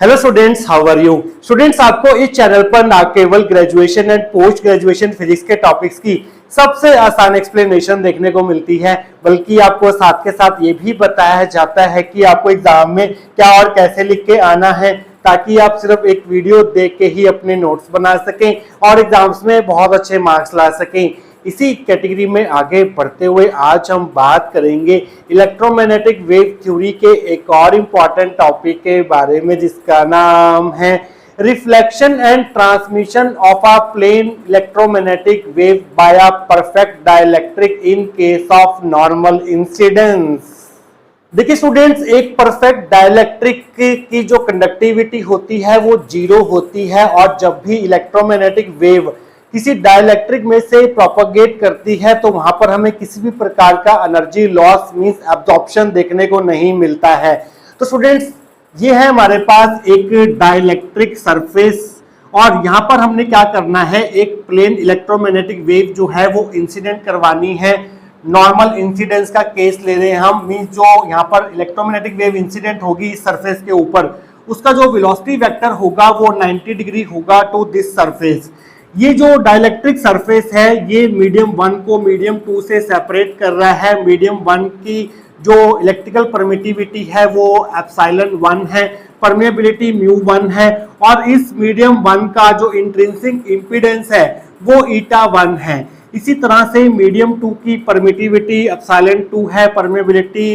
Hello students, how are you. Students, आपको इस channel पर ना केवल graduation and post graduation physics के टॉपिक्स की सबसे आसान एक्सप्लेनेशन देखने को मिलती है, बल्कि आपको साथ के साथ ये भी बताया जाता है कि आपको एग्जाम में क्या और कैसे लिख के आना है, ताकि आप सिर्फ एक वीडियो देख के ही अपने नोट्स बना सकें और एग्जाम्स में बहुत अच्छे मार्क्स ला सकें। इसी कैटेगरी में आगे बढ़ते हुए आज हम बात करेंगे इलेक्ट्रोमैग्नेटिक वेव थ्योरी के एक और इम्पॉर्टेंट टॉपिक के बारे में, जिसका नाम है reflection and transmission of a plane electromagnetic wave by a perfect dielectric in case of normal incidence. देखिए स्टूडेंट्स, एक परफेक्ट डाइलेक्ट्रिक की जो कंडक्टिविटी होती है वो जीरो होती है, और जब भी इलेक्ट्रोमैग्नेटिक वेव किसी डाइलेक्ट्रिक में से प्रोपगेट करती है तो वहां पर हमें किसी भी प्रकार का एनर्जी लॉस मींस एब्जॉर्प्शन देखने को नहीं मिलता है। तो स्टूडेंट्स, ये है हमारे पास एक डाइलेक्ट्रिक सरफेस, और यहाँ पर हमने क्या करना है, एक प्लेन इलेक्ट्रोमैग्नेटिक वेव जो है वो इंसिडेंट करवानी है। नॉर्मल इंसिडेंस का केस ले रहे हैं हम, मींस जो यहाँ पर इलेक्ट्रोमैग्नेटिक वेव इंसिडेंट होगी इस सरफेस के ऊपर, उसका जो वेलोसिटी वेक्टर होगा वो 90 डिग्री होगा टू दिस सरफेस। ये जो डाइलेक्ट्रिक सरफेस है ये मीडियम 1 को मीडियम 2 से सेपरेट कर रहा है। मीडियम 1 की जो इलेक्ट्रिकल परमिटिविटी है वो एप्सिलॉन 1 है, परमेबिलिटी म्यू 1 है, और इस मीडियम 1 का जो इंट्रिंसिक इंपीडेंस है वो ईटा 1 है। इसी तरह से मीडियम 2 की परमिटिविटी एप्सिलॉन 2 है, परमेबिलिटी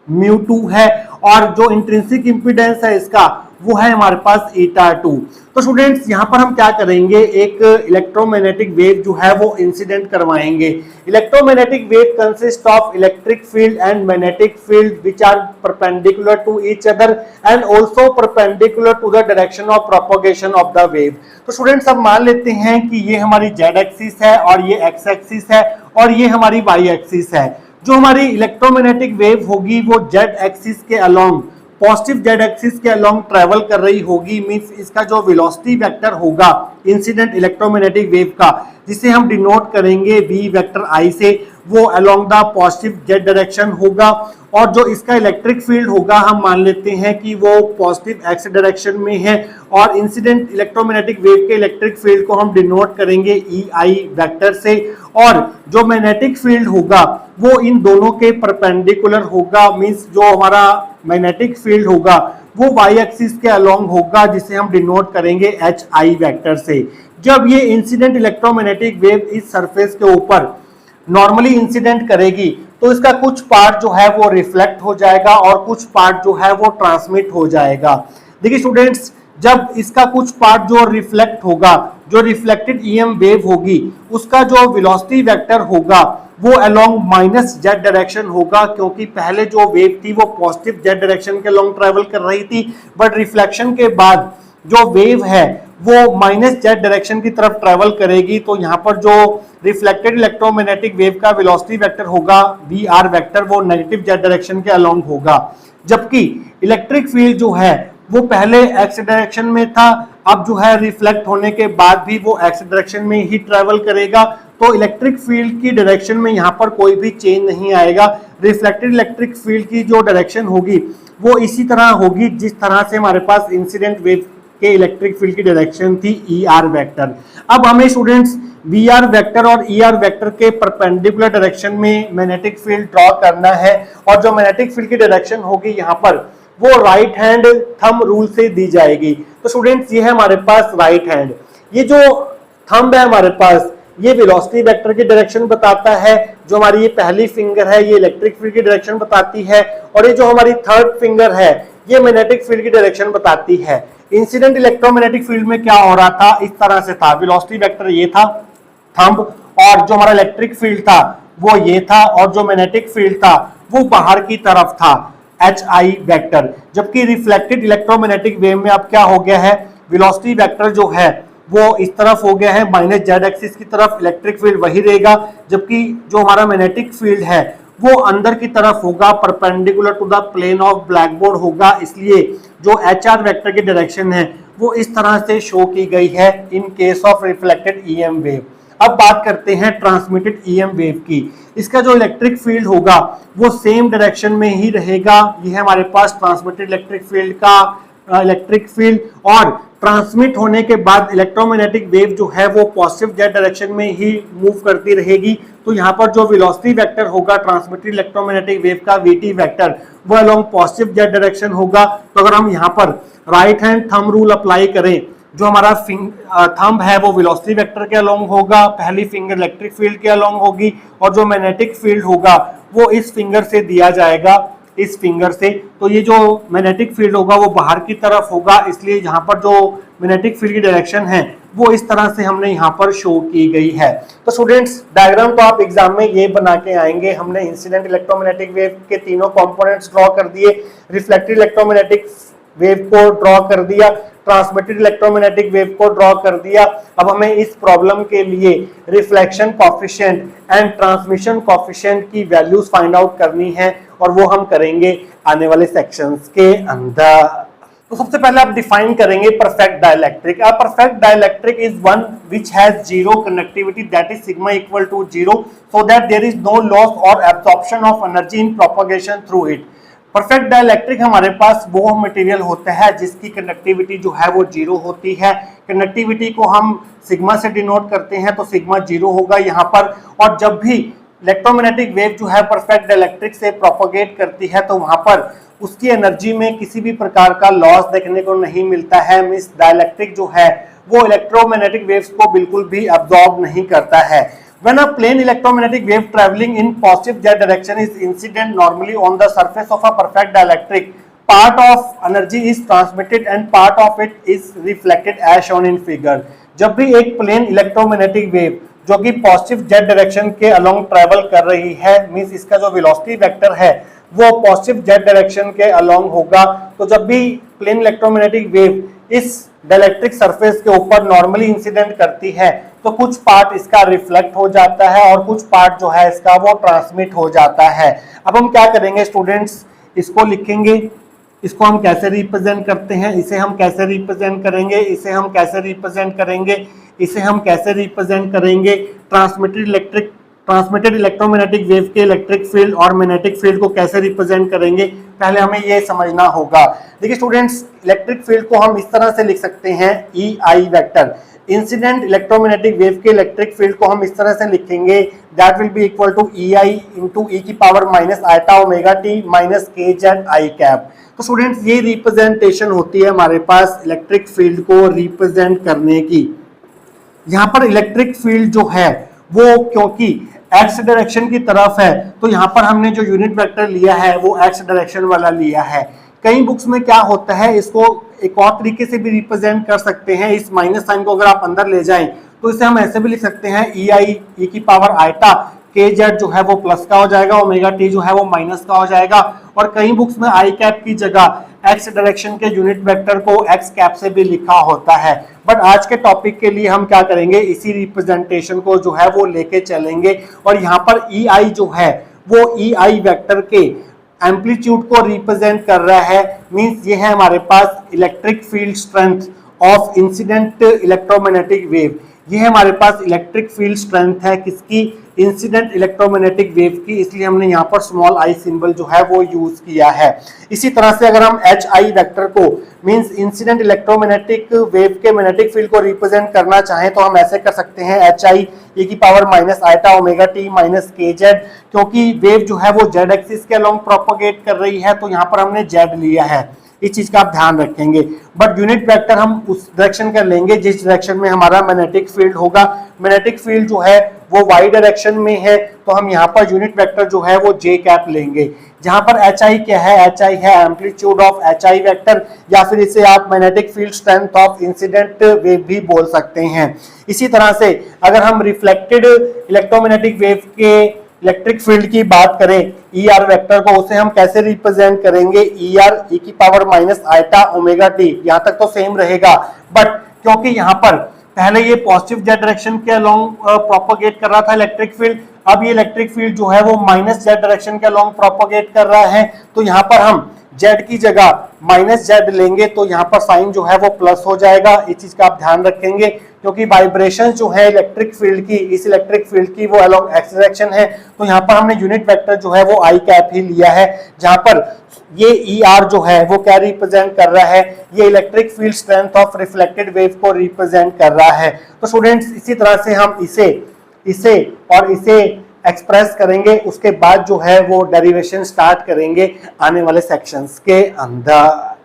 म्यू 2 है, और जो इंट्रिंसिक इंपीडेंस है इसका वो है हमारे पास ईटा 2। तो स्टूडेंट्स, यहाँ पर हम क्या करेंगे, एक इलेक्ट्रोमैग्नेटिक वेव जो है वो इंसिडेंट करवाएंगे। Electromagnetic wave consist of electric field and magnetic field which are perpendicular to each other and also perpendicular to the direction of propagation of the wave. तो स्टूडेंट्स, अब मान लेते हैं कि ये हमारी जेड एक्सिस है और ये एक्स एक्सिस है और ये हमारी वाई एक्सिस है। जो हमारी इलेक्ट्रोमैग्नेटिक वेव होगी वो जेड एक्सिस के अलोंग, पॉजिटिव जेड एक्सिस के अलोंग ट्रेवल कर रही होगी, मींस इसका जो वेलोसिटी वेक्टर होगा इंसिडेंट इलेक्ट्रोमैग्नेटिक वेव का, जिसे हम डिनोट करेंगे वी वेक्टर आई से, वो along the positive Z direction होगा। और जो इसका इलेक्ट्रिक फील्ड होगा हम मान लेते हैं कि वो पॉजिटिव एक्स डायरेक्शन में है, और इंसिडेंट इलेक्ट्रोमैग्नेटिक वेव के इलेक्ट्रिक फील्ड को हम डिनोट करेंगे ई आई वेक्टर से। और जो मैग्नेटिक फील्ड होगा वो इन दोनों के परपेंडिकुलर होगा, मींस जो हमारा मैग्नेटिक फील्ड होगा वो वाई एक्सिस के अलोंग होगा, जिसे हम डिनोट करेंगे एच आई वेक्टर से। जब ये इंसिडेंट इलेक्ट्रोमैग्नेटिक वेव इस सरफेस के ऊपर नॉर्मली इंसिडेंट करेगी तो इसका कुछ पार्ट जो है वो रिफ्लेक्ट हो जाएगा और कुछ पार्ट जो है वो ट्रांसमिट हो जाएगा। देखिए स्टूडेंट्स, जब इसका कुछ पार्ट जो रिफ्लेक्ट होगा, जो रिफ्लेक्टेड ईएम वेव होगी, उसका जो वेलोसिटी वेक्टर होगा वो अलोंग माइनस जेड डायरेक्शन होगा, क्योंकि पहले जो वेव थी वो पॉजिटिव जेड डायरेक्शन के अलोंग ट्रेवल कर रही थी, बट रिफ्लेक्शन के बाद जो वेव है वो माइनस जेड डायरेक्शन की तरफ ट्रेवल करेगी। तो यहाँ पर जो रिफ्लेक्टेड इलेक्ट्रोमैग्नेटिक वेव का वेलोसिटी वेक्टर होगा वी आर वेक्टर, वो नेगेटिव जेड डायरेक्शन के अलोंग होगा। जबकि इलेक्ट्रिक फील्ड जो है वो पहले एक्स डायरेक्शन में था, अब जो है रिफ्लेक्ट होने के बाद भी वो एक्स डायरेक्शन में ही ट्रेवल करेगा। तो इलेक्ट्रिक फील्ड की डायरेक्शन में यहाँ पर कोई भी चेंज नहीं आएगा। रिफ्लेक्टेड इलेक्ट्रिक फील्ड की जो डायरेक्शन होगी वो इसी तरह होगी जिस तरह से हमारे पास इंसिडेंट वेव के इलेक्ट्रिक फील्ड की डायरेक्शन थी ई आर वेक्टर। अब हमें स्टूडेंट्स वी आर वेक्टर और ई आर वेक्टर के परपेंडिकुलर डायरेक्शन में मैग्नेटिक फील्ड ड्रॉ करना है, और जो मैग्नेटिक फील्ड की डायरेक्शन होगी यहाँ पर वो राइट हैंड थंब रूल से दी जाएगी। तो स्टूडेंट्स, ये है हमारे पास राइट हैंड, ये जो थंब है हमारे पास ये वेलोसिटी वेक्टर की डायरेक्शन बताता है, जो हमारी ये पहली फिंगर है ये इलेक्ट्रिक फील्ड की डायरेक्शन बताती है, और ये जो हमारी थर्ड फिंगर है ये मैग्नेटिक फील्ड की डायरेक्शन बताती है। इंसिडेंट इलेक्ट्रोमैग्नेटिक फील्ड में क्या हो रहा था, इस तरह से था, वेलोसिटी वेक्टर ये था थंब, और जो हमारा इलेक्ट्रिक फील्ड था वो ये था, और जो मैग्नेटिक फील्ड था वो बाहर की तरफ था एच आई वेक्टर। जबकि रिफ्लेक्टेड इलेक्ट्रोमैग्नेटिक वेव में अब क्या हो गया है, वेलोसिटी वेक्टर जो है वो इस तरफ हो गया है माइनस जेड एक्सिस की तरफ, इलेक्ट्रिक फील्ड वही रहेगा, जबकि जो हमारा मैग्नेटिक फील्ड है वो अंदर की तरफ होगा, perpendicular to the plane of black board होगा। इसलिए जो एच आर वेक्टर की डायरेक्शन है वो इस तरह से शो की गई है in case of reflected EM wave. अब बात करते हैं ट्रांसमिटेड ईएम वेव की। इसका जो इलेक्ट्रिक फील्ड होगा वो सेम डायरेक्शन में ही रहेगा। ये है हमारे पास ट्रांसमिटेड इलेक्ट्रिक फील्ड का इलेक्ट्रिक फील्ड, और ट्रांसमिट होने के बाद इलेक्ट्रोमैग्नेटिक वेव जो है वो पॉजिटिव जेड डायरेक्शन में ही मूव करती रहेगी। तो यहाँ पर जो वेलोसिटी वेक्टर होगा ट्रांसमिटेड इलेक्ट्रोमैग्नेटिक वेव का वीटी वेक्टर, वो अलोंग पॉजिटिव जेड डायरेक्शन होगा। तो अगर हम यहाँ पर right hand thumb rule apply करें, जो हमारा थंब है वो वेलोसिटी वेक्टर के अलोंग होगा, पहली फिंगर इलेक्ट्रिक फील्ड के अलोंग होगी, और जो मैग्नेटिक फील्ड होगा वो इस फिंगर से दिया जाएगा, इस फिंगर से। तो ये जो मैग्नेटिक फील्ड होगा वो बाहर की तरफ होगा, इसलिए यहाँ पर जो मैग्नेटिक फील्ड की डायरेक्शन है वो इस तरह से हमने यहाँ पर शो की गई है। तो स्टूडेंट्स डायग्राम तो आप एग्जाम में ये बना के आएंगे। हमने इंसिडेंट इलेक्ट्रोमैग्नेटिक वेव के तीनों कंपोनेंट्स ड्रॉ कर दिए, रिफ्लेक्टेड इलेक्ट्रोमैग्नेटिक वेव को ड्रॉ कर दिया, ट्रांसमिटेड इलेक्ट्रोमैग्नेटिक वेव को ड्रॉ कर दिया। अब हमें इस प्रॉब्लम के लिए reflection coefficient and transmission coefficient की वैल्यूज फाइंड आउट करनी है, और वो हम करेंगे आने वाले सेक्शंस के अंदर। तो सबसे पहले आप डिफाइन करेंगे perfect dielectric. A perfect dielectric is one which has zero conductivity, that is sigma equal to 0, so that there is no loss और absorption of energy in propagation through it. Perfect dielectric हमारे पास वो material होता है जिसकी conductivity जो है वो 0 होती है। कंडक्टिविटी को हम सिग्मा से डिनोट करते हैं, तो सिग्मा 0 होगा यहाँ पर। और जब भी इलेक्ट्रोमैग्नेटिक वेव जो है परफेक्ट डाइलेक्ट्रिक से प्रोपगेट करती है तो वहां पर उसकी एनर्जी में किसी भी प्रकार का लॉस देखने को नहीं मिलता है। मींस डाइलेक्ट्रिक जो है वो इलेक्ट्रोमैग्नेटिक वेव्स को बिल्कुल भी अब्सॉर्ब नहीं करता है। When a plane electromagnetic wave traveling in positive z direction is incident normally on the surface of a perfect dielectric, part of energy is transmitted and part of it is reflected as shown in figure. जब भी एक plane electromagnetic wave जो कि positive Z direction के along travel कर रही है, means इसका जो वेलोसिटी वेक्टर है वो पॉजिटिव जेड डायरेक्शन के अलोंग होगा। तो जब भी प्लेन इलेक्ट्रोमैग्नेटिक वेव इस डाइलेक्ट्रिक सरफेस के ऊपर नॉर्मली इंसिडेंट करती है तो कुछ पार्ट इसका रिफ्लेक्ट हो जाता है और कुछ पार्ट जो है इसका वो ट्रांसमिट हो जाता है। अब हम क्या करेंगे स्टूडेंट्स, इसको लिखेंगे, इसको हम कैसे रिप्रेजेंट करते हैं, इसे हम कैसे रिप्रेजेंट करेंगे, इसे हम कैसे रिप्रेजेंट करेंगे, इसे हम कैसे रिप्रेजेंट करेंगे। ट्रांसमिटेड इलेक्ट्रोमैग्नेटिक वेव के इलेक्ट्रिक फील्ड और मैग्नेटिक फील्ड को कैसे रिप्रेजेंट करेंगे, पहले हमें ये समझना होगा। देखिए स्टूडेंट्स, इलेक्ट्रिक फील्ड को हम इस तरह से लिख सकते हैं E I vector. Incident electromagnetic wave के इलेक्ट्रिक फील्ड को हम इस तरह से लिखेंगे, that will be equal to E I into E की power minus iota omega T minus के जेड आई कैप। तो स्टूडेंट्स ये रिप्रेजेंटेशन होती है हमारे पास इलेक्ट्रिक फील्ड को रिप्रेजेंट करने की। यहाँ पर इलेक्ट्रिक फील्ड जो है वो क्योंकि एक्स डायरेक्शन की तरफ है तो यहाँ पर हमने जो यूनिट वेक्टर लिया है वो एक्स डायरेक्शन वाला लिया है। कई बुक्स में क्या होता है, इसको एक और तरीके से भी रिप्रेजेंट कर सकते हैं। इस माइनस साइन को अगर आप अंदर ले जाएं तो इसे हम ऐसे भी लिख सकते हैं ई आई ई की पावर आइटा के जेड जो है वो प्लस का हो जाएगा, ओमेगा टी जो है वो माइनस का हो जाएगा। और कई बुक्स में आई कैप की जगह एक्स डायरेक्शन के यूनिट वेक्टर को एक्स कैप से भी लिखा होता है। बट आज के टॉपिक के लिए हम क्या करेंगे, इसी रिप्रेजेंटेशन को जो है वो लेके चलेंगे। और यहाँ पर ई आई जो है वो ई आई वेक्टर के एम्पलीट्यूड को रिप्रेजेंट कर रहा है। मींस ये है हमारे पास electric field strength of incident electromagnetic wave. ये है हमारे पास इलेक्ट्रिक फील्ड स्ट्रेंथ है किसकी, इंसिडेंट इलेक्ट्रोमैग्नेटिक वेव की, इसलिए हमने यहाँ पर स्मॉल आई सिंबल जो है वो यूज किया है। इसी तरह से अगर हम एच आई वेक्टर को मींस इंसिडेंट इलेक्ट्रोमैग्नेटिक वेव के मैग्नेटिक फील्ड को रिप्रेजेंट करना चाहें तो हम ऐसे कर सकते हैं, एच आई ई की power minus iota omega T minus के जेड। क्योंकि वेव जो है वो जेड एक्सिस के अलोंग प्रोपोगेट कर रही है तो यहाँ पर हमने जेड लिया है, इस चीज का आप ध्यान रखेंगे। बट यूनिट वेक्टर हम उस डायरेक्शन का लेंगे जिस डायरेक्शन में हमारा मैग्नेटिक फील्ड होगा। मैग्नेटिक फील्ड जो है वो वाई डायरेक्शन में है तो हम यहाँ पर यूनिट वेक्टर जो है वो जे कैप लेंगे। जहां पर एच आई क्या है, एच आई है amplitude of H I vector, या फिर इसे आप magnetic field strength of incident wave भी बोल सकते हैं। इसी तरह से अगर हम रिफ्लेक्टेड इलेक्ट्रोमैग्नेटिक वेव के इलेक्ट्रिक फील्ड की बात करें ई आर वेक्टर को, उसे हम कैसे रिप्रेजेंट करेंगे, ई आर ई की power minus iota omega t. यहाँ तक तो सेम रहेगा, बट क्योंकि यहाँ पर पहले ये पॉजिटिव जेड डायरेक्शन के अलोंग प्रोपोगेट कर रहा था इलेक्ट्रिक फील्ड, अब ये इलेक्ट्रिक फील्ड जो है वो माइनस जेड डायरेक्शन के अलोंग प्रोपोगेट कर रहा है तो यहाँ पर हम जेड की जगह माइनस जेड लेंगे तो यहाँ पर साइन जो है वो प्लस हो जाएगा। इस चीज का आप ध्यान रखेंगे क्योंकि वाइब्रेशन जो है इलेक्ट्रिक फील्ड की, इस इलेक्ट्रिक फील्ड की वो अलोंग एक्स डायरेक्शन है। तो यहाँ पर हमने यूनिट वेक्टर जो है वो आई कैप ही लिया है, जहां पर ये ई आर जो है वो क्या रिप्रेजेंट कर रहा है, ये electric field strength of reflected wave को रिप्रेजेंट कर रहा है। तो स्टूडेंट्स इसी तरह से हम इसे और इसे एक्सप्रेस करेंगे, उसके बाद जो है वो डेरिवेशन स्टार्ट करेंगे आने वाले सेक्शंस के अंदर।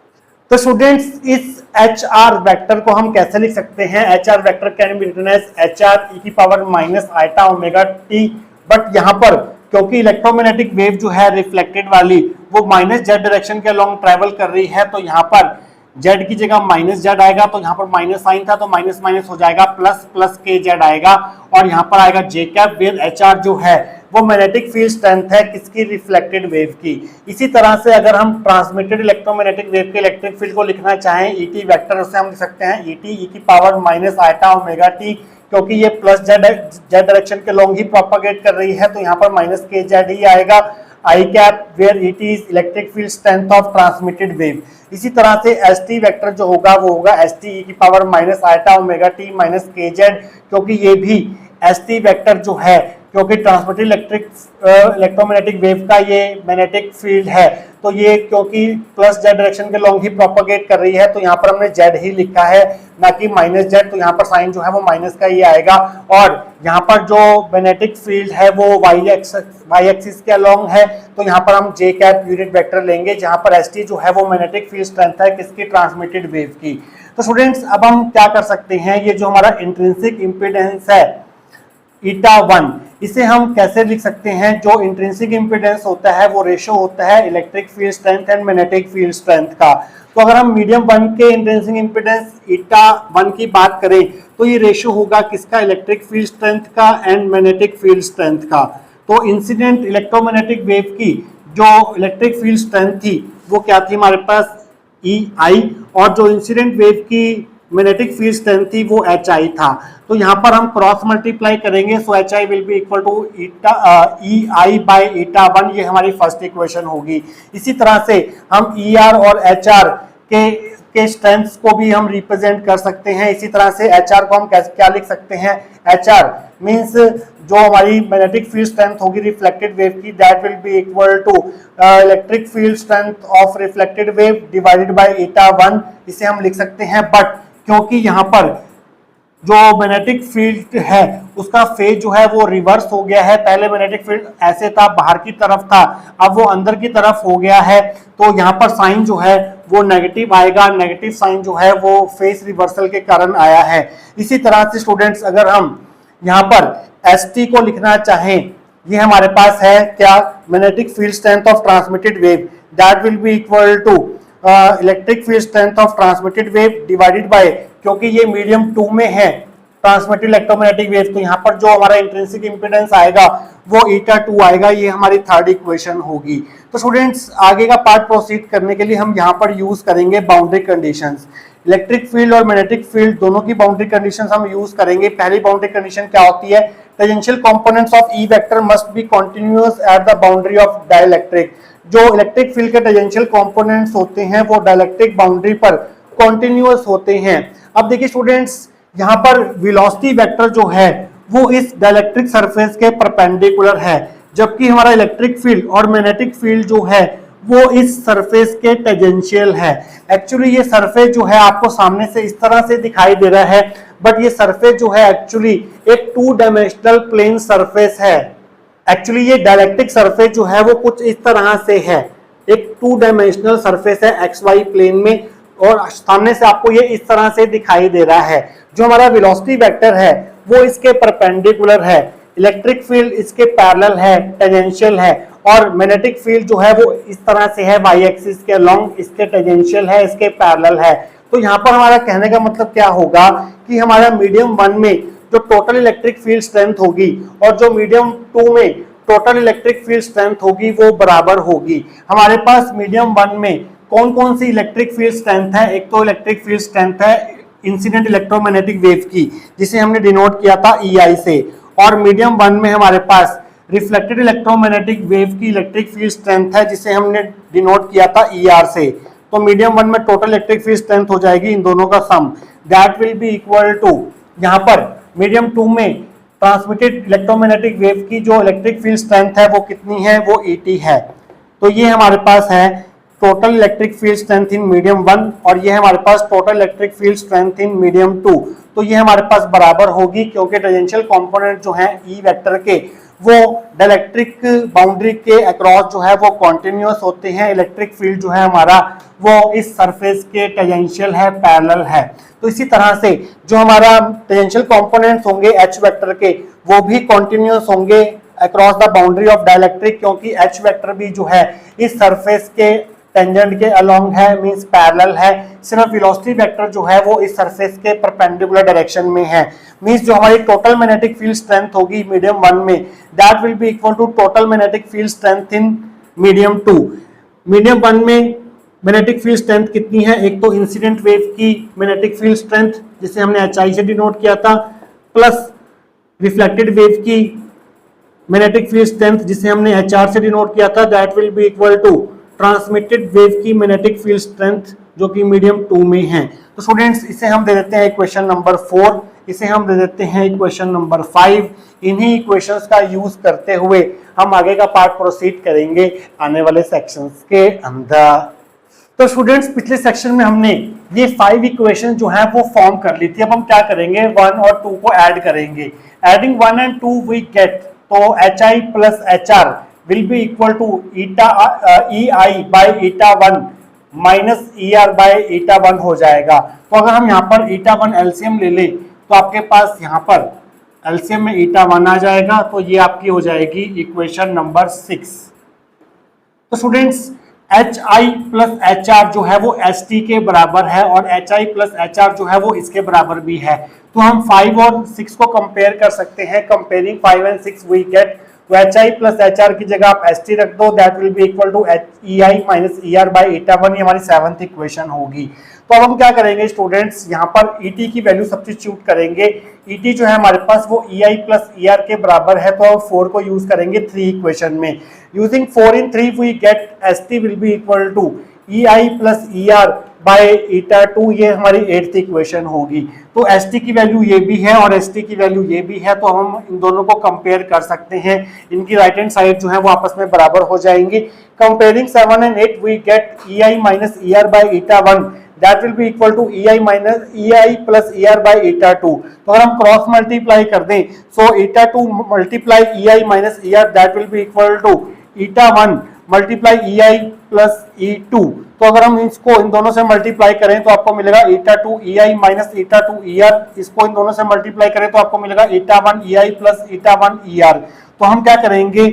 तो स्टूडेंट्स इस एच आर वेक्टर को हम कैसे लिख सकते हैं? H R vector can be written as H R E की power minus iota omega T, but यहाँ पर क्योंकि इलेक्ट्रोमैग्नेटिक वेव जो है रिफ्लेक्टेड वाली वो माइनस जेड डायरेक्शन के अलोंग ट्रेवल कर रही है, तो यहाँ पर जेड की जगह माइनस जेड आएगा, तो यहाँ पर माइनस साइन था तो माइनस माइनस हो जाएगा, प्लस प्लस के जेड आएगा और यहाँ पर आएगा जे कैप, वेयर एच आर जो है वो मैग्नेटिक फील्ड स्ट्रेंथ है किसकी? रिफ्लेक्टेड वेव की। इसी तरह से अगर हम ट्रांसमिटेड इलेक्ट्रोमैग्नेटिक वेव के इलेक्ट्रिक फील्ड को लिखना चाहें ईटी वेक्टर, उससे हम लिख सकते हैं ईटी ई की power minus iota omega t, क्योंकि ये प्लस जेड डायरेक्शन के लॉन्ग ही प्रोपागेट कर रही है तो यहाँ पर माइनस के जेड ही आएगा। I cap where it is electric field strength of transmitted wave. इसी तरह से एस टी वेक्टर जो होगा वो होगा एस टी ई की power minus iota omega T minus के जेड, क्योंकि ये भी एस टी वेक्टर जो है क्योंकि ट्रांसमिटेड इलेक्ट्रोमैग्नेटिक वेव का ये मैग्नेटिक फील्ड है तो ये क्योंकि प्लस जेड डायरेक्शन के लॉन्ग ही प्रोपागेट कर रही है तो यहाँ पर हमने जेड ही लिखा है ना कि माइनस जेड, तो यहाँ पर साइन जो है वो माइनस का ही आएगा। और यहाँ पर जो मैग्नेटिक फील्ड है वो वाई एक्सिस के अलोंग है तो यहाँ पर हम जे कैप यूनिट वेक्टर लेंगे, जहाँ पर एस टी जो है वो मैग्नेटिक फील्ड स्ट्रेंथ है किसकी? ट्रांसमिटेड वेव की। तो स्टूडेंट्स अब हम क्या कर सकते हैं, ये जो हमारा इंट्रिंसिक इम्पीडेंस है ईटा 1, इसे हम कैसे लिख सकते हैं? जो इंट्रिंसिक इम्पीडेंस होता है वो रेशो होता है electric field strength and magnetic field strength का। तो अगर हम मीडियम 1 के इंट्रिंसिक इम्पीडेंस ईटा 1 की बात करें तो ये रेशो होगा किसका? इलेक्ट्रिक फील्ड स्ट्रेंथ का एंड मैग्नेटिक फील्ड स्ट्रेंथ का। तो इंसिडेंट इलेक्ट्रोमैग्नेटिक वेव की जो इलेक्ट्रिक फील्ड स्ट्रेंथ थी वो क्या थी हमारे पास? ई आई, और जो इंसिडेंट वेव की मैग्नेटिक फील्ड स्ट्रेंथ थी वो एच आई था। तो यहाँ पर हम क्रॉस मल्टीप्लाई करेंगे, so H I will be equal to E I by eta 1, ये हमारी फर्स्ट इक्वेशन होगी। इसी तरह से हम ई आर और एच आर के स्ट्रेंथ्स को भी हम रिप्रेजेंट कर सकते हैं। इसी तरह से एच आर को हम क्या लिख सकते हैं? एच आर मीन्स जो हमारी मैग्नेटिक फील्ड स्ट्रेंथ होगी रिफ्लेक्टेड वेव की, that will be equal to electric field strength of reflected wave divided by eta 1, इसे हम लिख सकते हैं। बट क्योंकि यहाँ पर जो मैग्नेटिक फील्ड है उसका फेज जो है वो रिवर्स हो गया है, पहले मैग्नेटिक फील्ड ऐसे था बाहर की तरफ था, अब वो अंदर की तरफ हो गया है, तो यहाँ पर साइन जो है वो नेगेटिव आएगा। नेगेटिव साइन जो है वो फेज रिवर्सल के कारण आया है। इसी तरह से स्टूडेंट्स अगर हम यहाँ पर एस टी को लिखना चाहें, ये हमारे पास है क्या? Magnetic field strength of transmitted wave, that will be equal to electric field strength of transmitted wave divided by, क्योंकि ये मीडियम 2 में है ट्रांसमिटेड इलेक्ट्रोमैग्नेटिक वेव, तो यहाँ पर जो हमारा इंट्रिंसिक इम्पीडेंस आएगा वो ईटा 2 आएगा, ये हमारी थर्ड इक्वेशन होगी। तो स्टूडेंट्स आगे का पार्ट प्रोसीड करने के लिए हम यहाँ पर यूज करेंगे बाउंड्री कंडीशंस। इलेक्ट्रिक फील्ड और मैग्नेटिक फील्ड दोनों की बाउंड्री कंडीशंस हम यूज करेंगे। पहली बाउंड्री कंडीशन क्या होती है? Tangential components of E vector must be continuous at the boundary of dielectric. जो इलेक्ट्रिक फील्ड के टेंजेंशियल कंपोनेंट्स होते हैं वो डाइलेक्ट्रिक बाउंड्री पर कंटीन्यूअस होते हैं। अब देखिए स्टूडेंट्स यहाँ पर वेलोसिटी वेक्टर जो है वो इस डाइलेक्ट्रिक सरफेस के परपेंडिकुलर है, जबकि हमारा इलेक्ट्रिक फील्ड और मैग्नेटिक फील्ड जो है वो इस सरफेस के टेंजेंशियल है। एक्चुअली ये सरफेस जो है आपको सामने से इस तरह से दिखाई दे रहा है, बट ये सरफेस जो है एक्चुअली एक 2 डायमेंशनल प्लेन सरफेस है। एक्चुअली ये डायलेक्ट्रिक सरफेस जो है वो कुछ इस तरह से है, एक 2 डायमेंशनल सरफेस है एक्स वाई प्लेन में, और सामने से आपको ये इस तरह से दिखाई दे रहा है। जो हमारा वेलोसिटी वेक्टर है वो इसके परपेंडिकुलर है, इलेक्ट्रिक फील्ड इसके पैरेलल है, टेंजेंशियल है, और मैग्नेटिक फील्ड जो है वो इस तरह से है वाई एक्सिस के अलोंग, इसके टेंजेंशियल है, इसके पैरेलल है। तो यहाँ पर हमारा कहने का मतलब क्या होगा कि हमारा मीडियम 1 में जो टोटल इलेक्ट्रिक फील्ड स्ट्रेंथ होगी और जो मीडियम 2 में टोटल इलेक्ट्रिक फील्ड स्ट्रेंथ होगी वो बराबर होगी। हमारे पास मीडियम 1 में कौन कौन सी इलेक्ट्रिक फील्ड स्ट्रेंथ है? एक तो इलेक्ट्रिक फील्ड स्ट्रेंथ है इंसिडेंट इलेक्ट्रोमैग्नेटिक वेव की, जिसे हमने डिनोट किया था EI से, और मीडियम 1 में हमारे पास रिफ्लेक्टेड इलेक्ट्रोमैग्नेटिक वेव की इलेक्ट्रिक फील्ड स्ट्रेंथ है, जिसे हमने डिनोट किया था ER से। तो मीडियम 1 में टोटल इलेक्ट्रिक फील्ड स्ट्रेंथ हो जाएगी इन दोनों का sum, that will be equal to, यहाँ पर मीडियम 2 में ट्रांसमिटेड इलेक्ट्रोमैग्नेटिक वेव की जो इलेक्ट्रिक फील्ड स्ट्रेंथ है वो कितनी है, वो ET है। तो ये हमारे पास है total electric field strength in medium 1 और ये हमारे पास total electric field strength in medium 2। तो ये हमारे पास बराबर होगी, क्योंकि टेंजेंशियल कंपोनेंट जो है E वेक्टर के वो डाइलेक्ट्रिक बाउंड्री के अक्रॉस जो है वो कॉन्टिन्यूअस होते हैं। इलेक्ट्रिक फील्ड जो है हमारा वो इस सरफेस के टेंजेंशियल है, पैरेलल है। तो इसी तरह से जो हमारा टेंजेंशियल कंपोनेंट्स होंगे H वेक्टर के वो भी कॉन्टिन्यूअस होंगे across the boundary of dielectric, क्योंकि H वेक्टर भी जो है इस सरफेस के टेंजेंट के अलोंग है, मींस पैरेलल है। सिर्फ वेलोसिटी वेक्टर जो है वो इस सरफेस के परपेंडिकुलर डायरेक्शन में है। मींस जो हमारी टोटल मैग्नेटिक फील्ड स्ट्रेंथ होगी मीडियम 1 में, that will be equal to total magnetic field strength in medium 2। Medium 1 में मैग्नेटिक फील्ड स्ट्रेंथ कितनी है, एक तो इंसिडेंट वेव की मैग्नेटिक फील्ड स्ट्रेंथ जिसे हमने HI से डिनोट किया था, प्लस रिफ्लेक्टेड वेव की मैग्नेटिक फील्ड स्ट्रेंथ जिसे हमने HR से डिनोट किया था, that will be equal to transmitted wave की मैग्नेटिक फील्ड स्ट्रेंथ जो कि मीडियम 2 में है। तो स्टूडेंट्स इसे हम दे देते हैं इक्वेशन नंबर 4, इसे हम दे देते हैं इक्वेशन नंबर 5। इन्हीं इक्वेशंस का यूज करते हुए हम आगे का पार्ट प्रोसीड करेंगे आने वाले सेक्शंस के अंदर। तो स्टूडेंट्स पिछले सेक्शन में हमने ये 5 इक्वेशन जो है वो फॉर्म कर ली थी। अब हम क्या करेंगे, 1 और 2 को ऐड करेंगे। एडिंग 1 एंड 2 वी गेट, तो HI plus HR will be equal to EI by eta 1 minus ER by eta 1 हो जाएगा। तो अगर हम यहाँ पर eta 1 एलसीएम ले लें तो आपके पास यहाँ पर एलसीएम में eta 1 आ जाएगा, तो ये आपकी हो जाएगी इक्वेशन नंबर 6। तो स्टूडेंट्स HI प्लस HR जो है वो ST के बराबर है और HI प्लस HR जो है वो इसके बराबर भी है। तो हम 5 और 6 को कंपेयर कर सकते हैं। कंपेयरिंग 5 एंड 6 वी गेट, तो HI प्लस HR की जगह आप ST रख दो, that will be equal to EI minus ER by eta 1, ये हमारी 7th इक्वेशन होगी। तो अब हम क्या करेंगे स्टूडेंट्स, यहाँ पर ET की वैल्यू सब्स्टिट्यूट करेंगे। ET जो है हमारे पास वो EI प्लस ER के बराबर है, तो 4 को यूज करेंगे 3 इक्वेशन में। Using 4 in 3 we get ST will be equal to EI plus ER by eta 2, ये हमारी 8th इक्वेशन होगी। तो ST की वैल्यू ये भी है और ST की वैल्यू ये भी है, तो हम इन दोनों को कंपेयर कर सकते हैं। इनकी राइट हैंड साइड जो है वो आपस में बराबर हो जाएंगी। Comparing 7 and 8 we get EI minus ER by eta 1, that will be equal to EI minus EI plus ER by eta 2। तो अगर हम क्रॉस मल्टीप्लाई कर दें, so eta 2 multiply EI minus ER that will be equal to eta 1 multiply EI plus E2। तो अगर हम इसको इन दोनों से मल्टीप्लाई करें तो आपको मिलेगा eta 2 EI minus eta 2 ER। इसको इन दोनों से मल्टीप्लाई करें तो आपको मिलेगा eta 1 EI plus eta 1 ER। तो हम क्या करेंगे,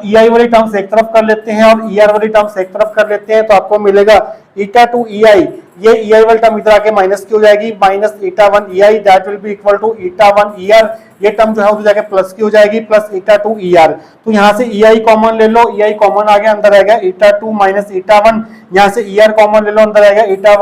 EI वाली टर्म्स एक तरफ कर लेते हैं और ER वाली टर्म्स एक तरफ कर लेते हैं, तो आपको मिलेगा eta 2 EI, ये EI वाली टर्म इधर आके माइनस की हो जाएगी, minus eta 1 EI that will be equal to eta 1 ER, ये टर्म जो है उधर जाके प्लस की हो जाएगी, प्लस eta 2 ER। तो यहाँ से EI कॉमन ले लो, EI कॉमन आ गया, अंदर आएगा eta 2 माइनस eta 1, यहाँ से ER कॉमन ले लो, अंदर आएगा eta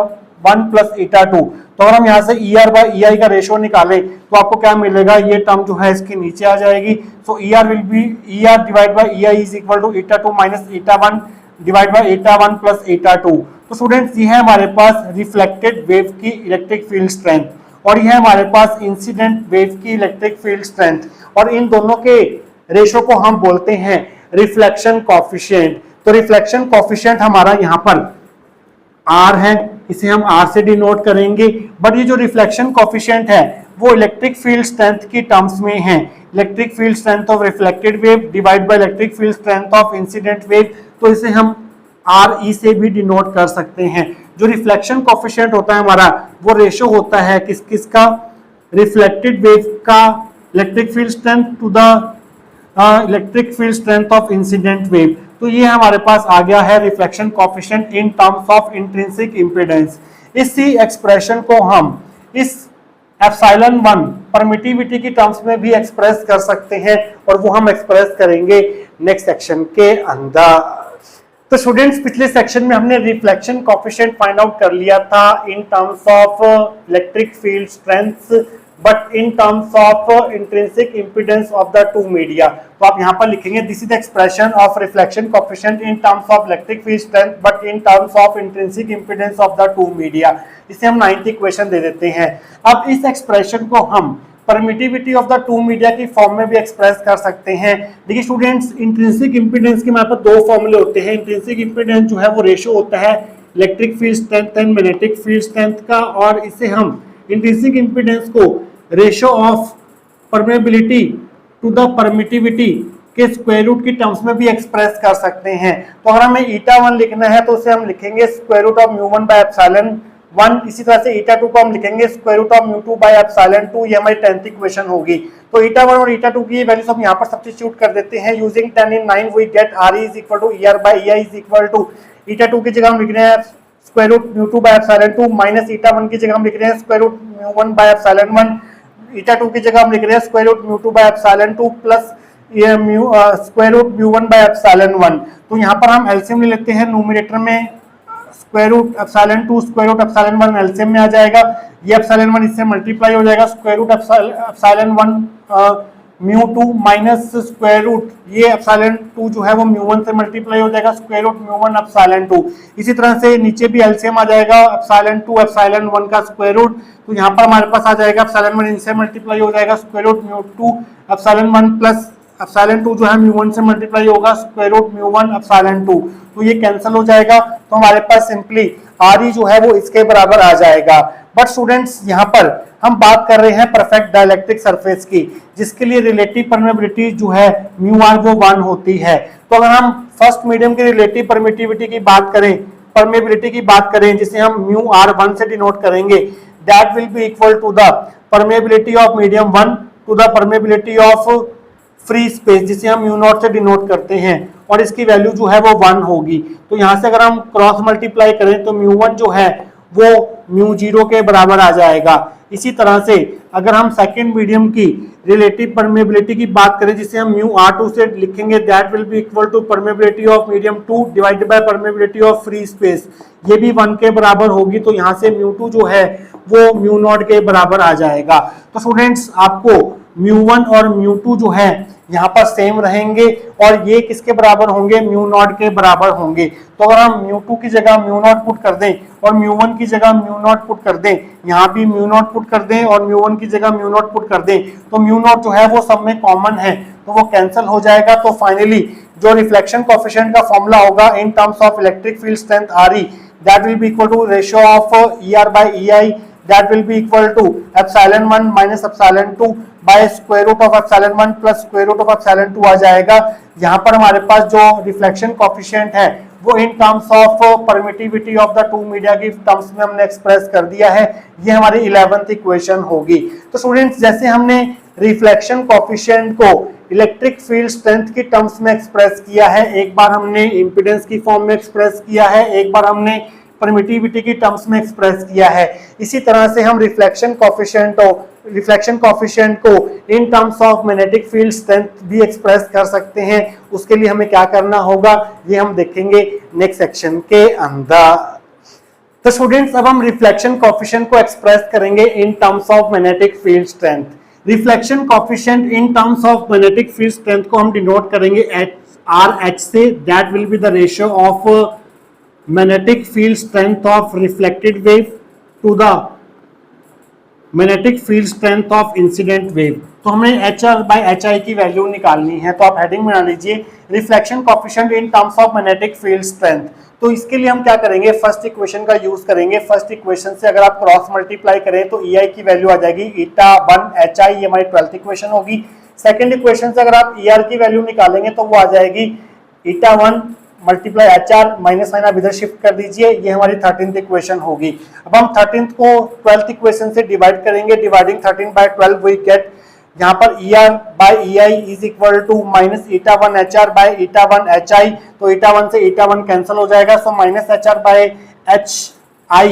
1 प्लस eta 2। तो अगर हम यहाँ से ER बाय EI का रेशियो निकालें तो आपको क्या मिलेगा, ये टर्म जो है इसके नीचे आ जाएगी। So ER will be ER divide by EI is equal to eta 2 minus eta 1 divide by eta 1 plus eta 2। तो स्टूडेंट्स ये है हमारे पास रिफ्लेक्टेड वेव की इलेक्ट्रिक फील्ड स्ट्रेंथ और ये है हमारे पास इंसिडेंट वेव की इलेक्ट्रिक फील्ड स्ट्रेंथ, और इन दोनों के रेशियो को हम बोलते हैं रिफ्लेक्शन कॉफिशिएंट। तो रिफ्लेक्शन कॉफिशिएंट हमारा यहाँ पर R है, इसे हम R से डिनोट करेंगे। बट ये जो रिफ्लेक्शन कॉफिशिएंट है वो इलेक्ट्रिक फील्ड स्ट्रेंथ की टर्म्स में है, electric field strength of reflected wave divide by electric field strength of incident wave. तो इसे हम RE से भी डिनोट कर सकते हैं। जो रिफ्लेक्शन कॉफिशिएंट होता है हमारा वो रेशियो होता है किसका, रिफ्लेक्टेड वेव का electric field strength to the electric field strength of incident wave. तो ये हमारे पास आ गया है reflection coefficient in terms of intrinsic impedance. इसी एक्सप्रेशन को हम इस एप्सिलॉन 1 परमिटिविटी की टर्म्स में भी एक्सप्रेस कर सकते हैं और वो हम एक्सप्रेस करेंगे नेक्स्ट सेक्शन के अंदर। तो स्टूडेंट्स पिछले सेक्शन में हमने रिफ्लेक्शन कॉफिशिएंट फाइंड आउट कर लिया था इन terms of electric field strength but in terms of intrinsic impedance of the two media. तो आप यहाँ पर लिखेंगे this is the expression of reflection coefficient in terms of electric field strength but in terms of intrinsic impedance of the two media. इसे हम 9th equation दे देते हैं। अब इस एक्सप्रेशन को हम permittivity of the two media की form में भी एक्सप्रेस कर सकते हैं। देखिए स्टूडेंट्स, इंट्रिंसिक इम्पीडेंस के हमारे पास दो फॉर्मूले होते हैं। इंट्रिंसिक इम्पीडेंस जो है वो रेशियो होता है electric field strength and magnetic field strength का, और इसे हम इंट्रिंसिक इम्पीडेंस को ratio of permeability to the permittivity के स्क्वायर रूट की टर्म्स में भी एक्सप्रेस कर सकते हैं। तो अगर हमें ईटा 1 लिखना है तो उसे हम लिखेंगे square root of mu 1 by epsilon 1। इसी तरह से ईटा 2 को हम लिखेंगे square root of mu 2 by epsilon 2। ये हमारी 10th इक्वेशन होगी। तो ईटा 1 और ईटा 2 की वैल्यूज हम यहाँ पर सब्स्टिट्यूट कर देते हैं। Using 10 in 9 we get R is equal to E R by E I is equal to eta 2 की जगह हम लिख रहे हैं square root mu 2 by epsilon 2 minus eta 1 की जगह हम लिख रहे हैं square root mu 1 by epsilon 1। Eta 2 की जगह हम लिख रहे हैं square root mu 2 by epsilon 2 plus ये square root mu 1 by epsilon 1। तो यहाँ पर हम एलसीएम ले लेते हैं। न्यूमरेटर में square root epsilon 2 square root epsilon 1 LCM में आ जाएगा। ये एप्सिलॉन 1 इससे मल्टीप्लाई हो जाएगा square root epsilon 1 mu 2 minus square root ये एप्सिलॉन 2 जो है वो म्यू 1 से मल्टीप्लाई हो जाएगा स्क्वायर रूट म्यू 1 एप्सिलॉन 2। इसी तरह से नीचे भी एलसीएम आ जाएगा एप्सिलॉन 2 एप्सिलॉन 1 का स्क्वायर रूट। तो यहाँ पर हमारे पास आ जाएगा एप्सिलॉन 1 इनसे मल्टीप्लाई हो जाएगा square root mu 2 epsilon 1 plus epsilon 2 जो है म्यू 1 से मल्टीप्लाई होगा स्क्वायर रूट म्यू 1 एप्सिलॉन 2। तो ये कैंसिल हो जाएगा। तो हमारे पास सिंपली आर ई जो है वो इसके बराबर आ जाएगा। बट स्टूडेंट्स यहाँ पर हम बात कर रहे हैं परफेक्ट डाइलेक्ट्रिक सरफेस की, जिसके लिए रिलेटिव परमेबिलिटी जो है म्यू आर वो 1 होती है। तो अगर हम फर्स्ट मीडियम की रिलेटिव परमिटिविटी की बात करें, परमेबिलिटी की बात करें, जिसे हम म्यू आर 1 से डिनोट करेंगे, that will be equal to the permeability of medium 1 to the permeability of free space, जिसे हम म्यू नॉट से डिनोट करते हैं, और इसकी वैल्यू जो है वो 1 होगी। तो यहाँ से अगर हम क्रॉस मल्टीप्लाई करें तो म्यू 1 जो है वो म्यू 0 के बराबर आ जाएगा। इसी तरह से अगर हम सेकंड मीडियम की रिलेटिव परमेबिलिटी की बात करें, जिसे हम म्यू R2 से लिखेंगे, that will be equal to permeability of medium 2 divided by permeability of free space, ये भी 1 के बराबर होगी। तो यहाँ से म्यू 2 जो है वो म्यू नॉट के बराबर आ जाएगा। तो स्टूडेंट्स, आपको म्यू 1 और म्यू 2 जो है यहाँ पर सेम रहेंगे, और ये किसके बराबर होंगे? म्यू नॉट के बराबर होंगे। तो अगर हम म्यू 2 की जगह म्यू नॉट पुट कर दें और म्यू 1 की जगह म्यू नॉट पुट कर दें, यहाँ भी म्यू नॉट पुट कर दें और म्यू 1 की जगह म्यू नॉट पुट कर दें, तो म्यू नॉट जो है वो सब में कॉमन है, तो वो कैंसिल हो जाएगा। तो फाइनली जो रिफ्लेक्शन कोएफिशिएंट का फॉर्मूला होगा in terms of electric field strength R E, that will be equal to ratio of ER by EI, that will be equal to epsilon 1 minus epsilon 2 by square root of epsilon 1 plus square root of epsilon 2 आ जाएगा। यहाँ पर हमारे पास जो reflection coefficient है वो इन terms of permittivity of the two media की terms में हमने एक्सप्रेस कर दिया है। ये हमारी 11th इक्वेशन होगी। तो स्टूडेंट्स, जैसे हमने रिफ्लेक्शन कोएफिशिएंट को इलेक्ट्रिक फील्ड स्ट्रेंथ की टर्म्स में एक्सप्रेस किया है, एक बार हमने इम्पीडेंस की फॉर्म में एक्सप्रेस किया है, एक बार हमने परमिटिविटी की टर्म्स में एक्सप्रेस किया है, इसी तरह से हम रिफ्लेक्शन कोएफिशिएंट को इन terms of magnetic field strength भी एक्सप्रेस कर सकते हैं। उसके लिए हमें क्या करना होगा ये हम देखेंगे नेक्स्ट सेक्शन के अंदर। तो स्टूडेंट्स, अब हम रिफ्लेक्शन कोएफिशिएंट को एक्सप्रेस करेंगे इन terms of magnetic field strength. Reflection coefficient in terms of magnetic field strength को हम डिनोट करेंगे RH से, that will be the ratio of magnetic field strength of reflected wave to the magnetic field strength of incident wave। तो हमें HR by HI की value निकालनी है। तो आप हेडिंग बना लीजिए reflection coefficient in terms of magnetic field strength. तो इसके लिए हम क्या करेंगे, फर्स्ट इक्वेशन का यूज करेंगे। फर्स्ट इक्वेशन से अगर आप क्रॉस मल्टीप्लाई करें तो EI की वैल्यू आ जाएगी ईटा 1 HI, ये हमारी 12th इक्वेशन होगी। सेकंड इक्वेशन से अगर आप ER की वैल्यू निकालेंगे तो वो आ जाएगी ईटा 1 मल्टीप्लाई HR, माइनस साइन आप इधर शिफ्ट कर दीजिए, ये हमारी 13th इक्वेशन होगी। अब हम 13th को 12th इक्वेशन से डिवाइड करेंगे, डिवाइडिंग 13 बाय 12 वी गेट यहाँ पर ER by EI is equal to minus eta 1 HR by eta 1 HI। तो ईटा 1 से ईटा 1 कैंसिल हो जाएगा, so minus HR by HI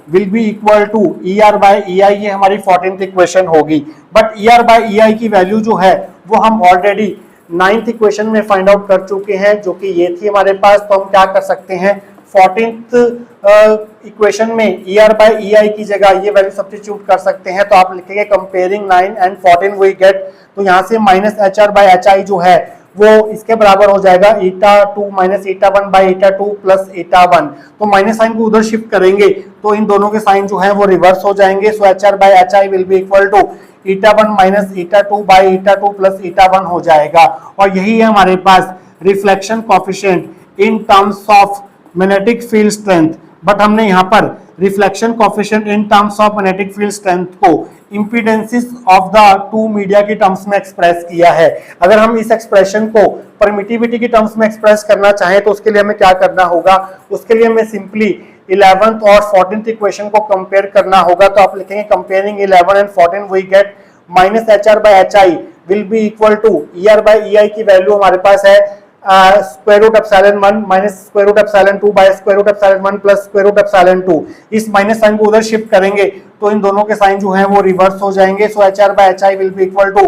will be equal to ER by EI, ये हमारी 14th इक्वेशन होगी। But ER by EI की value जो है वो हम ऑलरेडी 9th इक्वेशन में फाइंड आउट कर चुके हैं, जो कि ये थी हमारे पास। तो हम क्या कर सकते हैं, 14th इक्वेशन में ER बाय EI की जगह ये वैल्यू सब्स्टिट्यूट कर सकते हैं, तो आप लिखेंगे कंपेयरिंग 9 एंड 14 वी गेट, तो यहाँ से माइनस HR बाय HI जो है वो इसके बराबर हो जाएगा eta2 minus eta1 bye eta2 plus eta1। तो माइनस साइन को उधर शिफ्ट करेंगे तो इन दोनों के साइन जो है वो रिवर्स हो जाएंगे। So HR by HI will be equal to eta1 minus eta2 by eta2 plus eta1 हो जाएगा। और यही है हमारे पास reflection coefficient in terms of magnetic field strength. But हमने यहाँ पर reflection coefficient in terms of magnetic field strength को impedances of the two media की टर्म्स में एक्सप्रेस किया है। अगर हम इस एक्सप्रेशन को परमिटिविटी की टर्म्स में एक्सप्रेस करना चाहें तो उसके लिए हमें क्या करना होगा, उसके लिए हमें सिंपली 11th और 14th इक्वेशन को कंपेयर करना होगा। तो आप लिखेंगे comparing 11 and 14 we get minus HR by HI will be equal to ER by EI की वैल्यू हमारे पास है square root epsilon 1 minus square root epsilon 2 bye square root epsilon 1 plus square root epsilon 2। इस minus sign को उधर shift करेंगे तो इन दोनों के साइन जो हैं वो रिवर्स हो जाएंगे। So HR by HI will be equal to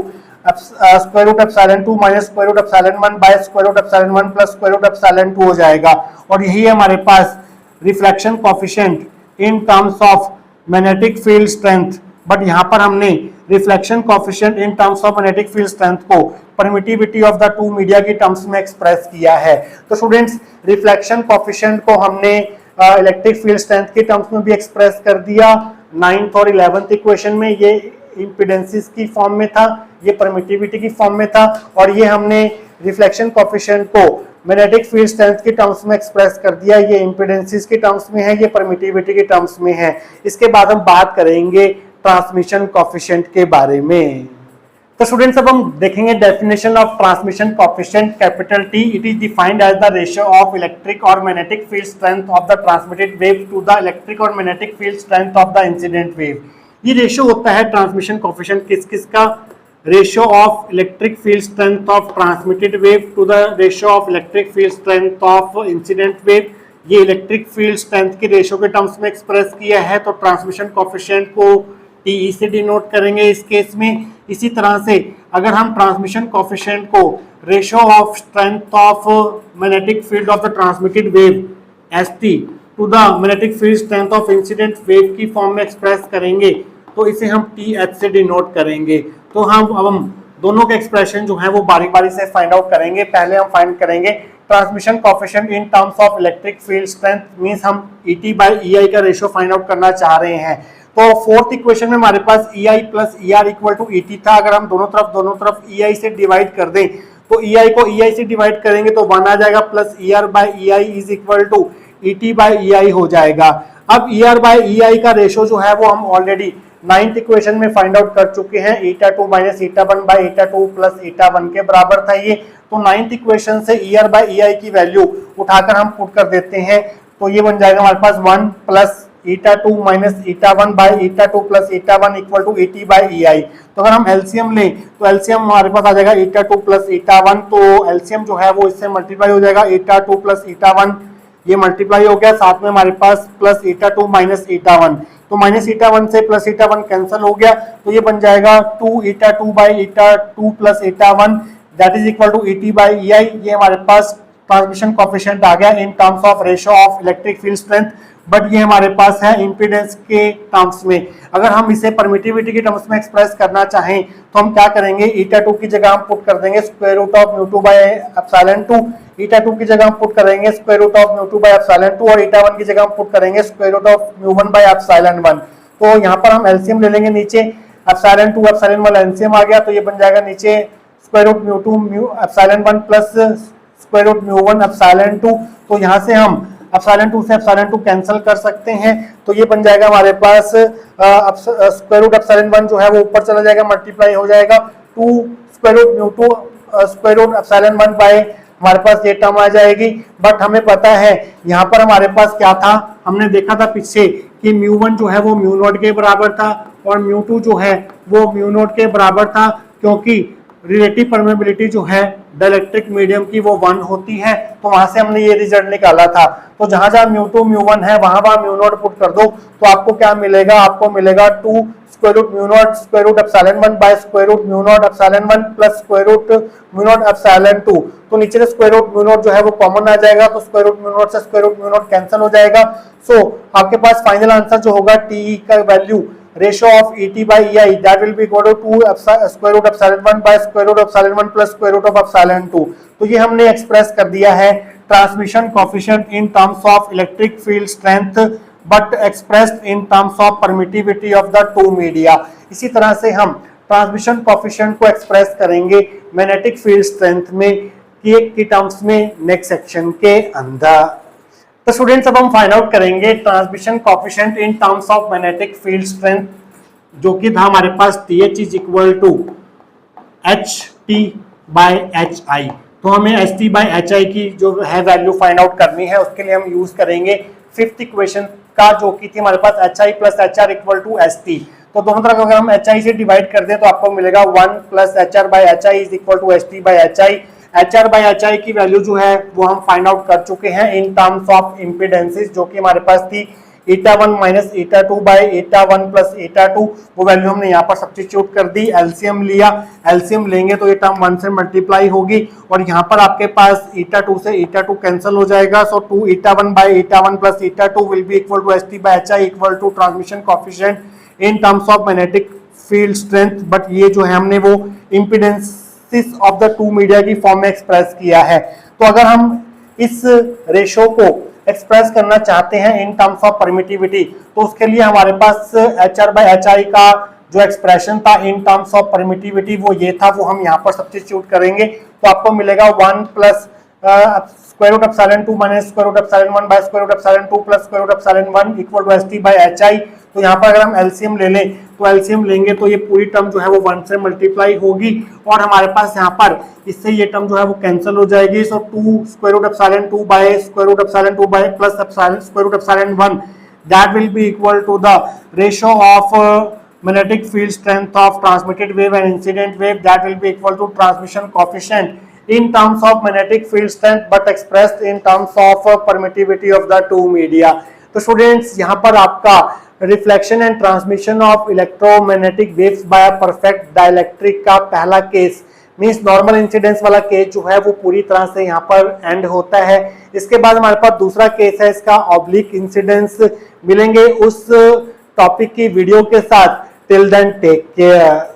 square root epsilon 2 minus square root epsilon 1 by square root epsilon 1 plus square root epsilon 2 हो जाएगा। और यही है हमारे पास reflection coefficient in terms of magnetic field strength. But यहाँ पर हमने reflection coefficient in terms of magnetic field strength को permittivity of the two media की टर्म्स में एक्सप्रेस किया है। तो स्टूडेंट्स रिफ्लेक्शन कोएफिशिएंट को हमने इलेक्ट्रिक फील्ड स्ट्रेंथ की टर्म्स में भी एक्सप्रेस कर दिया। 9th और 11th इक्वेशन में ये इम्पीडेंसेस की फॉर्म में था, ये परमिटिविटी की फॉर्म में था, और ये हमने रिफ्लेक्शन कोएफिशिएंट को मैग्नेटिक फील्ड स्ट्रेंथ की टर्म्स में एक्सप्रेस कर दिया। ये इम्पीडेंसेस की टर्म्स में है, ये परमिटिविटी की टर्म्स में है। इसके बाद हम बात करेंगे ट्रांसमिशन कोएफिशिएंट के बारे में। तो स्टूडेंट्स अब हम देखेंगे definition of transmission coefficient capital T। It is defined as the ratio of electric और magnetic field strength of the transmitted wave to the electric और magnetic field strength of the incident wave. ये ratio होता है transmission coefficient किस का, ratio of electric field strength of transmitted wave to the ratio of electric field strength of incident wave. ये electric field strength के ratio के terms में express किया है, तो ट्रांसमिशन कोएफिशिएंट को TE से डिनोट करेंगे इस केस में। इसी तरह से अगर हम ट्रांसमिशन कोएफिशिएंट को ratio of strength of magnetic field of the transmitted wave ST to the magnetic field strength of incident wave की फॉर्म में एक्सप्रेस करेंगे तो इसे हम TH से डिनोट करेंगे। तो हम दोनों के एक्सप्रेशन जो है वो बारी बारी से फाइंड आउट करेंगे। पहले हम फाइंड करेंगे transmission coefficient in terms of electric field strength, means हम ET बाय EI का रेशियो फाइंड आउट करना चाह रहे हैं। तो 4th इक्वेशन में हमारे पास EI plus ER equal to ET था। अगर हम दोनों तरफ EI से डिवाइड कर दें तो EI को EI से डिवाइड करेंगे तो 1 आ जाएगा, plus ER by EI is equal to ET bye EI हो जाएगा। अब ER बाय EI का रेशियो जो है वो हम ऑलरेडी 9th इक्वेशन में फाइंड आउट कर चुके हैं। eta2 minus eta1 bye eta2 plus eta1 के बराबर था ये। तो 9th इक्वेशन से ER बाय EI की वैल्यू उठाकर हम पुट कर देते हैं, तो ये बन जाएगा हमारे पास 1 plus eta2 minus eta1 bye eta2 plus eta1 equal to ET bye EI। तो अगर हम एलसीएम लें तो एलसीएम हमारे पास आ जाएगा eta2 प्लस eta1, तो एलसीएम जो है वो इससे मल्टीप्लाई हो जाएगा। eta2 प्लस eta1 ये मल्टीप्लाई हो गया, साथ में हमारे पास प्लस eta2 माइनस eta1, तो माइनस eta1 से प्लस eta1 कैंसिल हो गया, तो ये बन जाएगा 2 eta2 by eta2 plus eta1 that is equal to ET bye EI। ये हमारे पास ट्रांसमिशन कोएफिशिएंट आ गया इन terms of ratio of electric field strength, but ये हमारे पास है इम्पीडेंस के टर्म्स में। अगर हम इसे परमिटिविटी के टर्म्स में एक्सप्रेस करना चाहें तो हम क्या करेंगे, eta2 की जगह हम पुट कर देंगे square root of म्यू2 bye epsilon 2, eta2 की जगह हम पुट करेंगे square root of म्यू2 bye epsilon 2 और eta1 की जगह हम पुट करेंगे square root of म्यू1 bye epsilon 1। तो यहाँ पर हम एलसीएम ले लेंगे, नीचे एप्सिलॉन 2 एप्सिलॉन 1 एलसीएम आ गया, तो ये बन जाएगा नीचे square root म्यू2 mu epsilon 1 plus square root म्यू1 epsilon 2। तो यहाँ से हम एप्सिलॉन 2 से एप्सिलॉन 2 कैंसिल कर सकते हैं, तो ये बन जाएगा हमारे पास स्क्वायर रूट एप्सिलॉन 1 जो है वो ऊपर चला जाएगा, मल्टीप्लाई हो जाएगा 2 square root म्यू2 square root epsilon 1 bye हमारे पास ये टर्म आ जाएगी। बट हमें पता है यहाँ पर हमारे पास क्या था, हमने देखा था पीछे कि म्यू1 जो है वो म्यू नॉट के बराबर था और म्यू2 जो है वो म्यू नॉट के बराबर था, क्योंकि रिलेटिव परमेबिलिटी जो है डाइलेक्ट्रिक मीडियम की वो 1 होती है। तो वहां से हमने ये रिजल्ट निकाला था। तो जहां जहां म्यू2 म्यू1 है वहां म्यू नॉट पुट कर दो, तो आपको क्या मिलेगा, आपको मिलेगा 2 square root mu naught square root epsilon 1 by square root mu naught epsilon 1 plus square root mu naught epsilon 2। तो नीचे से स्क्वायर रूट म्यू नॉट जो है वो कॉमन आ जाएगा, तो स्क्वायर रूट म्यू नॉट से square root mu naught cancel हो जाएगा। सो आपके पास फाइनल आंसर जो होगा टी का value ratio of ET by EI that will be equal to 2 square root epsilon 1 by square root epsilon 1 plus square root of epsilon 2। तो ये हमने express कर दिया है transmission coefficient in terms of electric field strength but expressed in terms of permittivity of the two media. इसी तरह से हम ट्रांसमिशन कोएफिशिएंट को एक्सप्रेस करेंगे मैग्नेटिक फील्ड स्ट्रेंथ में की टर्म्स में नेक्स्ट सेक्शन के अंदर। तो स्टूडेंट्स अब हम फाइंड आउट करेंगे transmission coefficient in terms of magnetic field strength, जो कि था हमारे पास TH is equal to HT bye HI। तो हमें HT बाय HI की जो है वैल्यू फाइंड आउट करनी है, उसके लिए हम यूज करेंगे फिफ्थ इक्वेशन का, जो कि थी हमारे पास HI plus HR equal to ST। तो दोनों तरफ अगर हम HI से डिवाइड कर दें तो आपको मिलेगा 1 plus HR by HI is equal to ST bye HI। HR by HI की वैल्यू जो है वो हम फाइंड आउट कर चुके हैं इन टर्म्स ऑफ इम्पीडेंसेस, जो कि हमारे पास थी eta1 minus eta2 bye eta1 plus eta2। वो वैल्यू हमने यहाँ पर सब्स्टिट्यूट कर दी, एलसीएम लिया, एलसीएम लेंगे तो ये टर्म 1 से मल्टीप्लाई होगी और यहाँ पर आपके पास eta2 से eta2 कैंसिल हो जाएगा। सो 2 eta1 bye eta1 plus eta2 will be equal to ST bye HI equal to transmission coefficient in terms of magnetic field strength. But ये जो है हमने वो impedance of the two media की form में express किया है। तो अगर हम इस रेशो को एक्सप्रेस करना चाहते हैं इन टर्म्स ऑफ परमिटिविटी, तो उसके लिए हमारे पास HR बाय HI का जो एक्सप्रेशन था इन टर्म्स ऑफ परमिटिविटी वो ये था, वो हम यहाँ पर सब्स्टिट्यूट करेंगे। तो आपको मिलेगा 1 plus square root epsilon 2 minus square root epsilon 1 by square root epsilon 2 plus square root epsilon 1 equal to ST bye HI। तो यहाँ पर अगर हम एलसीएम ले लें तो एलसीएम लेंगे तो ये पूरी टर्म जो है वो 1 से मल्टीप्लाई होगी और हमारे पास यहाँ पर इससे ये टर्म जो है वो कैंसिल हो जाएगी। सो 2 square root epsilon 2 bye square root epsilon 2 bye plus epsilon square root epsilon 1 that will be equal to the ratio of magnetic field strength of transmitted wave and incident wave that will be equal to transmission coefficient in terms of magnetic field strength but expressed in terms of permittivity of the two media। तो students यहाँ पर आपका reflection and transmission of electromagnetic waves bye perfect dielectric का पहला case means normal incidence वाला case जो है वो पूरी तरह से यहाँ पर एंड होता है। इसके बाद हमारे पास दूसरा केस है इसका ऑब्लिक इंसिडेंस। मिलेंगे उस टॉपिक की वीडियो के साथ। Till then take care.